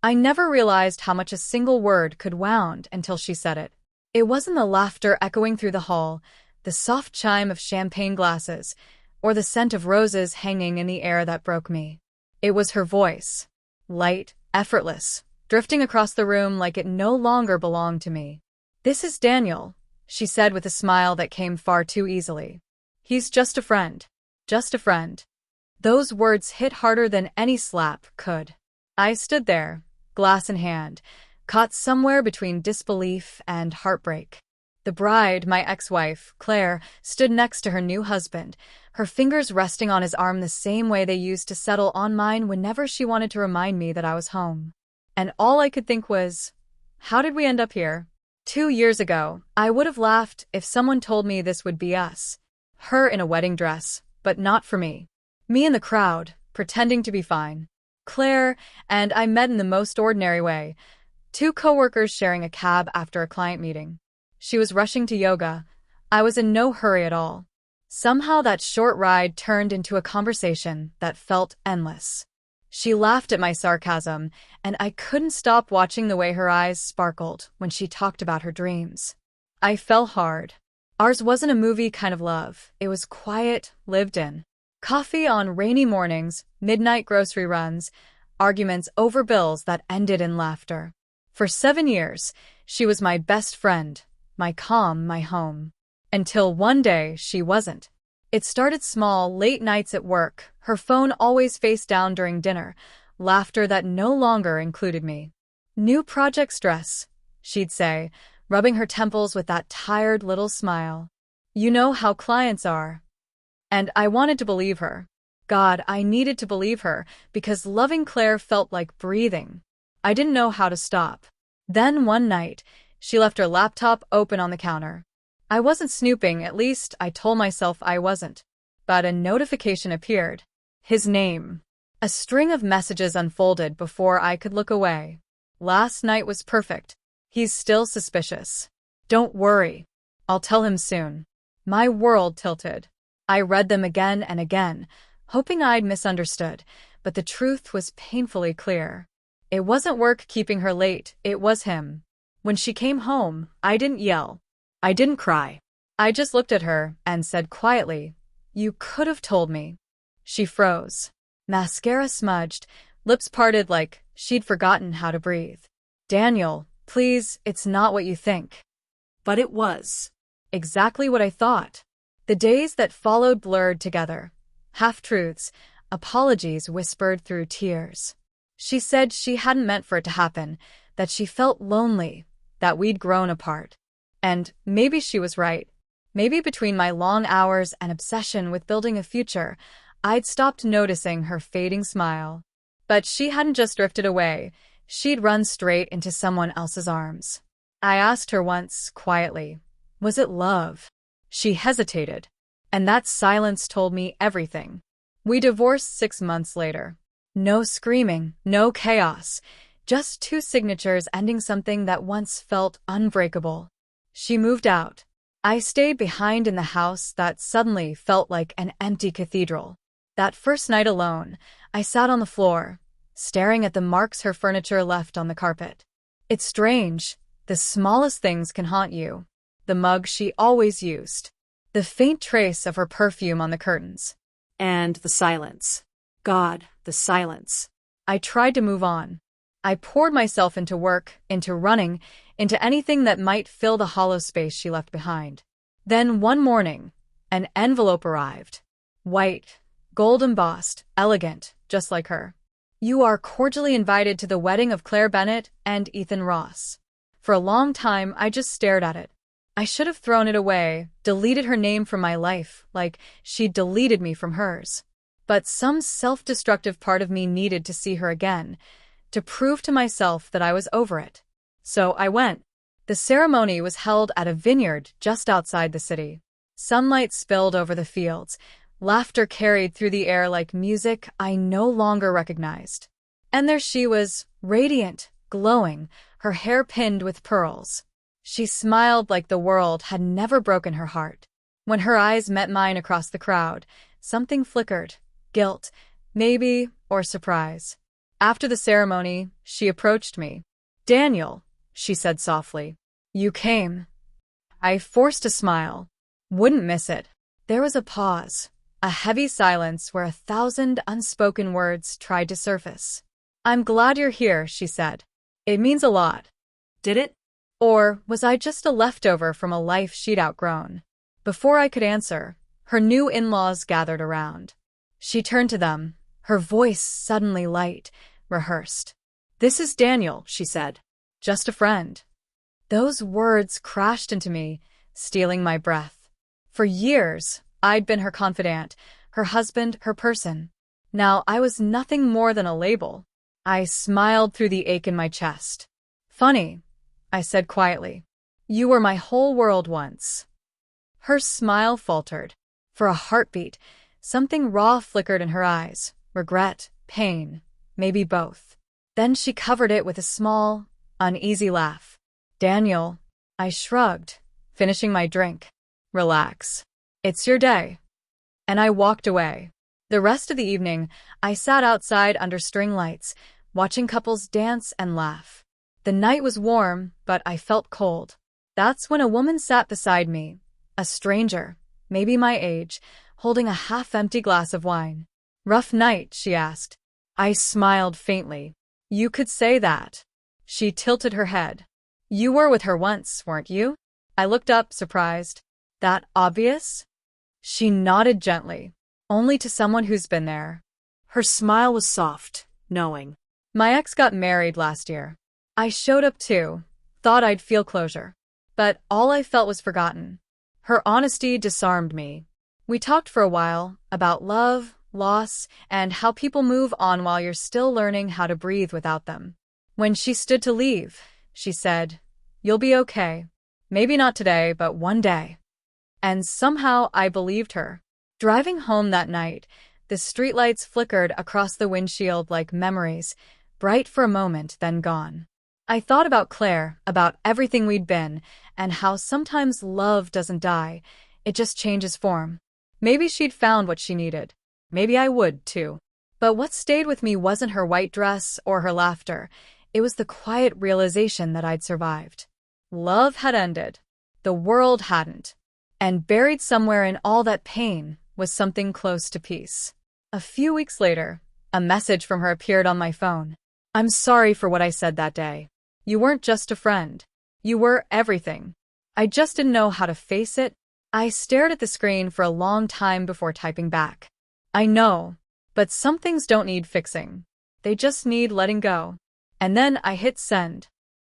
I never realized how much a single word could wound until she said it. It wasn't the laughter echoing through the hall, the soft chime of champagne glasses, or the scent of roses hanging in the air that broke me. It was her voice. Light, effortless, drifting across the room like it no longer belonged to me. "This is Daniel," she said with a smile that came far too easily. "He's just a friend. Just a friend." Those words hit harder than any slap could. I stood there, glass in hand, caught somewhere between disbelief and heartbreak. The bride, my ex-wife, Claire, stood next to her new husband, her fingers resting on his arm the same way they used to settle on mine whenever she wanted to remind me that I was home. And all I could think was, how did we end up here? 2 years ago, I would have laughed if someone told me this would be us. Her in a wedding dress, but not for me. Me in the crowd, pretending to be fine. Claire and I met in the most ordinary way, two coworkers sharing a cab after a client meeting. She was rushing to yoga. I was in no hurry at all. Somehow that short ride turned into a conversation that felt endless. She laughed at my sarcasm, and I couldn't stop watching the way her eyes sparkled when she talked about her dreams. I fell hard. Ours wasn't a movie kind of love. It was quiet, lived in. Coffee on rainy mornings, midnight grocery runs, arguments over bills that ended in laughter. For 7 years, she was my best friend, my calm, my home. Until one day, she wasn't. It started small, late nights at work, her phone always face down during dinner, laughter that no longer included me. "New project stress," she'd say, rubbing her temples with that tired little smile. "You know how clients are." And I wanted to believe her. God, I needed to believe her, because loving Claire felt like breathing. I didn't know how to stop. Then one night, she left her laptop open on the counter. I wasn't snooping, at least I told myself I wasn't. But a notification appeared. His name. A string of messages unfolded before I could look away. "Last night was perfect. He's still suspicious. Don't worry. I'll tell him soon." My world tilted. I read them again and again, hoping I'd misunderstood, but the truth was painfully clear. It wasn't work keeping her late, it was him. When she came home, I didn't yell. I didn't cry. I just looked at her and said quietly, "You could have told me." She froze. Mascara smudged, lips parted like she'd forgotten how to breathe. "Daniel, please, it's not what you think." But it was. Exactly what I thought. The days that followed blurred together. Half-truths, apologies whispered through tears. She said she hadn't meant for it to happen, that she felt lonely, that we'd grown apart. And maybe she was right. Maybe between my long hours and obsession with building a future, I'd stopped noticing her fading smile. But she hadn't just drifted away. She'd run straight into someone else's arms. I asked her once, quietly, was it love? She hesitated. And that silence told me everything. We divorced 6 months later. No screaming, no chaos. Just 2 signatures ending something that once felt unbreakable. She moved out. I stayed behind in the house that suddenly felt like an empty cathedral. That first night alone, I sat on the floor, staring at the marks her furniture left on the carpet. It's strange, the smallest things can haunt you. The mug she always used. The faint trace of her perfume on the curtains. And the silence. God, the silence. I tried to move on. I poured myself into work, into running, into anything that might fill the hollow space she left behind. Then one morning, an envelope arrived. White, gold embossed, elegant, just like her. "You are cordially invited to the wedding of Claire Bennett and Ethan Ross." For a long time, I just stared at it. I should have thrown it away, deleted her name from my life, like she'd deleted me from hers. But some self-destructive part of me needed to see her again, to prove to myself that I was over it. So I went. The ceremony was held at a vineyard just outside the city. Sunlight spilled over the fields. Laughter carried through the air like music I no longer recognized. And there she was, radiant, glowing, her hair pinned with pearls. She smiled like the world had never broken her heart. When her eyes met mine across the crowd, something flickered. Guilt, maybe, or surprise. After the ceremony, she approached me. "Daniel," she said softly. "You came." I forced a smile. Wouldn't miss it. There was a pause, a heavy silence where 1,000 unspoken words tried to surface. "I'm glad you're here," she said. "It means a lot." Did it? Or was I just a leftover from a life she'd outgrown? Before I could answer, her new in-laws gathered around. She turned to them, her voice suddenly light, rehearsed. "This is Daniel," she said. "Just a friend." Those words crashed into me, stealing my breath. For years, I'd been her confidant, her husband, her person. Now I was nothing more than a label. I smiled through the ache in my chest. "Funny," I said quietly. "You were my whole world once." Her smile faltered. For a heartbeat, something raw flickered in her eyes. Regret, pain, maybe both. Then she covered it with a small, uneasy laugh. "Daniel," I shrugged, finishing my drink. "Relax. It's your day." And I walked away. The rest of the evening, I sat outside under string lights, watching couples dance and laugh. The night was warm, but I felt cold. That's when a woman sat beside me, a stranger, maybe my age, holding a half-empty glass of wine. "Rough night?" she asked. I smiled faintly. "You could say that." She tilted her head. "You were with her once, weren't you?" I looked up, surprised. "That obvious?" She nodded gently. "Only to someone who's been there." Her smile was soft, knowing. "My ex got married last year. I showed up too, thought I'd feel closure. But all I felt was forgotten." Her honesty disarmed me. We talked for a while about love, loss, and how people move on while you're still learning how to breathe without them. When she stood to leave, she said, "You'll be okay. Maybe not today, but one day." And somehow I believed her. Driving home that night, the streetlights flickered across the windshield like memories, bright for a moment, then gone. I thought about Claire, about everything we'd been, and how sometimes love doesn't die, it just changes form. Maybe she'd found what she needed. Maybe I would, too. But what stayed with me wasn't her white dress or her laughter. It was the quiet realization that I'd survived. Love had ended. The world hadn't. And buried somewhere in all that pain was something close to peace. A few weeks later, a message from her appeared on my phone. "I'm sorry for what I said that day. You weren't just a friend. You were everything. I just didn't know how to face it." I stared at the screen for a long time before typing back. "I know, but some things don't need fixing. They just need letting go." And then I hit send.